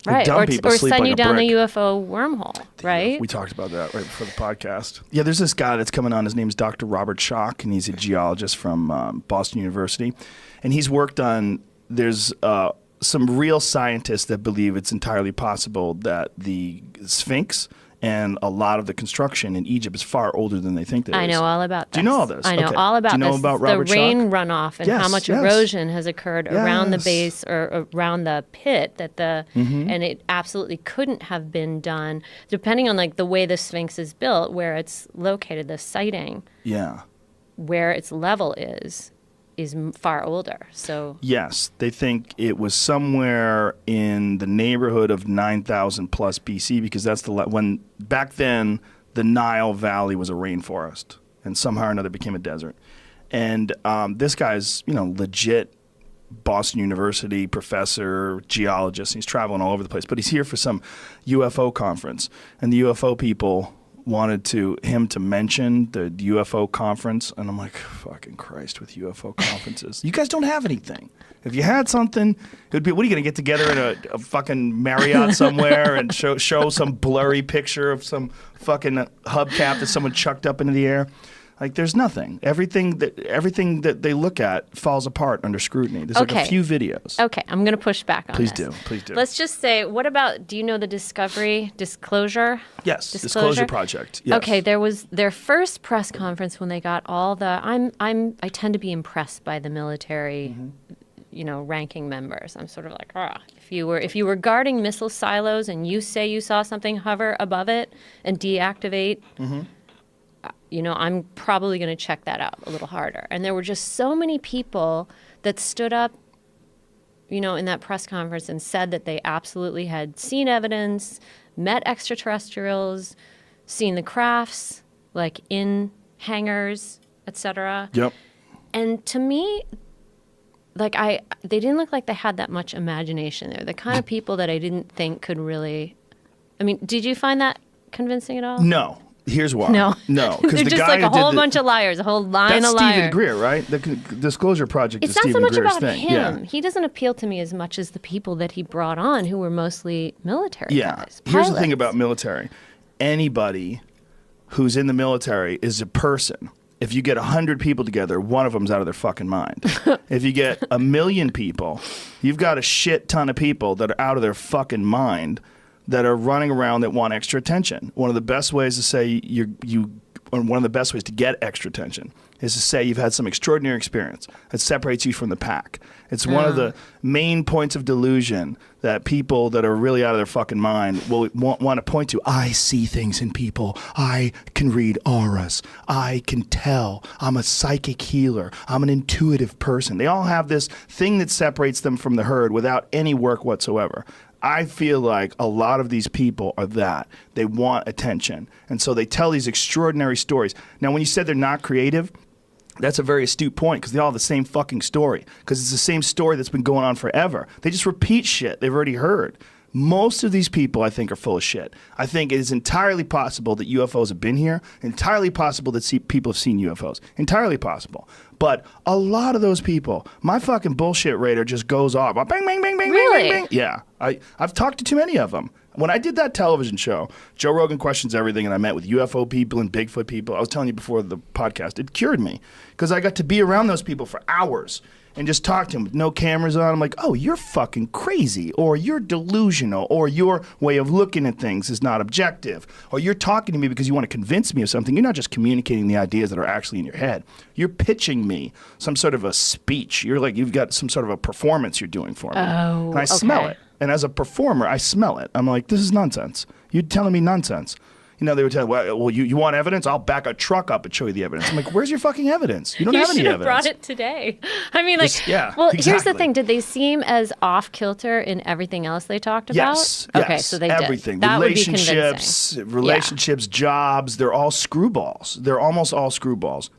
Right, Dumb people or sleep send like you a down brick. the UFO wormhole, right? We talked about that right before the podcast. Yeah, there's this guy that's coming on. His name's Dr. Robert Schoch, and he's a geologist from Boston University. And he's worked on, there's some real scientists that believe it's entirely possible that the Sphinx and a lot of the construction in Egypt is far older than they think there is. I know all about this. Do you know all this? I know Okay. all about Do you know this. about Robert the rain Schoch? runoff and Yes, how much yes. erosion has occurred around the Yes. base or around the pit that Mm-hmm. and it absolutely couldn't have been done depending on like the way the Sphinx is built, where it's located, the siting, Yeah. where its level is far older. So Yes, they think it was somewhere in the neighborhood of 9,000 plus BC because that's when back then the Nile Valley was a rainforest and somehow or another became a desert. And this guy's, legit Boston University professor, geologist. He's traveling all over the place, but he's here for some UFO conference, and the UFO people wanted him to mention the UFO conference, and I'm like, fucking Christ with UFO conferences. You guys don't have anything. If you had something, it would be, what are you going to get together in a fucking Marriott somewhere and show some blurry picture of some fucking hubcap that someone chucked up into the air? Like, there's nothing. Everything that they look at falls apart under scrutiny. There's like a few videos. Okay, I'm going to push back on Please this. Please do. Let's just say, what about, do you know the Disclosure? Yes, Disclosure Project. Yes. Okay, there was their first press conference when they got all the, I tend to be impressed by the military, ranking members. I'm sort of like, if you were guarding missile silos and you say you saw something hover above it and deactivate, I'm probably going to check that out a little harder. And there were just so many people that stood up, in that press conference and said that they absolutely had seen evidence, met extraterrestrials, seen the crafts, like in hangars, etc. Yep. And to me, they didn't look like they had that much imagination. They're the kind of people that I didn't think could really. I mean, did you find that convincing at all? No. Here's why. No. Because They're the just guy like a who whole did bunch of liars, a whole line that's of liars. Stephen Greer, right? The Disclosure Project It's is not Stephen so much Greer's about thing. him. Yeah. He doesn't appeal to me as much as the people that he brought on, who were mostly military guys. Here's the pilots. thing about military. Anybody who's in the military is a person. If you get 100 people together, one of them's out of their fucking mind. If you get 1 million people, you've got a shit ton of people that are out of their fucking mind that are running around that want extra attention. One of the best ways to say one of the best ways to get extra attention is to say you've had some extraordinary experience that separates you from the pack. It's one of the main points of delusion that people that are really out of their fucking mind will want to point to. I see things in people. I can read auras. I can tell. I'm a psychic healer. I'm an intuitive person. They all have this thing that separates them from the herd without any work whatsoever. I feel like a lot of these people are that. They want attention. And so they tell these extraordinary stories. Now, when you said they're not creative, that's a very astute point because they all have the same fucking story because it's the same story that's been going on forever. They just repeat shit they've already heard. Most of these people, I think, are full of shit. I think it is entirely possible that UFOs have been here, entirely possible that people have seen UFOs, entirely possible. But a lot of those people, my fucking bullshit radar just goes off. Bang, bang, bang, bang, Really? bang, bang. Yeah. I've talked to too many of them. When I did that television show, Joe Rogan Questions Everything, and I met with UFO people and Bigfoot people, I was telling you before the podcast, it cured me because I got to be around those people for hours and just talk to them with no cameras on. I'm like, oh, you're fucking crazy, or you're delusional, or your way of looking at things is not objective, or you're talking to me because you want to convince me of something. You're not just communicating the ideas that are actually in your head. You're pitching me some sort of a speech. You're like, you've got some sort of a performance you're doing for me. Oh, and I smell it. And as a performer, I smell it. I'm like, this is nonsense. You're telling me nonsense. They were telling, well, you want evidence? I'll back a truck up and show you the evidence. I'm like, where's your fucking evidence? You don't have any evidence. You should have brought evidence. it today. I mean, like, Well, here's the exactly. thing. Did they seem as off-kilter in everything else they talked about? Yes. Okay, so they everything. did. That Relationships, would be convincing. jobs, they're all screwballs. They're almost all screwballs.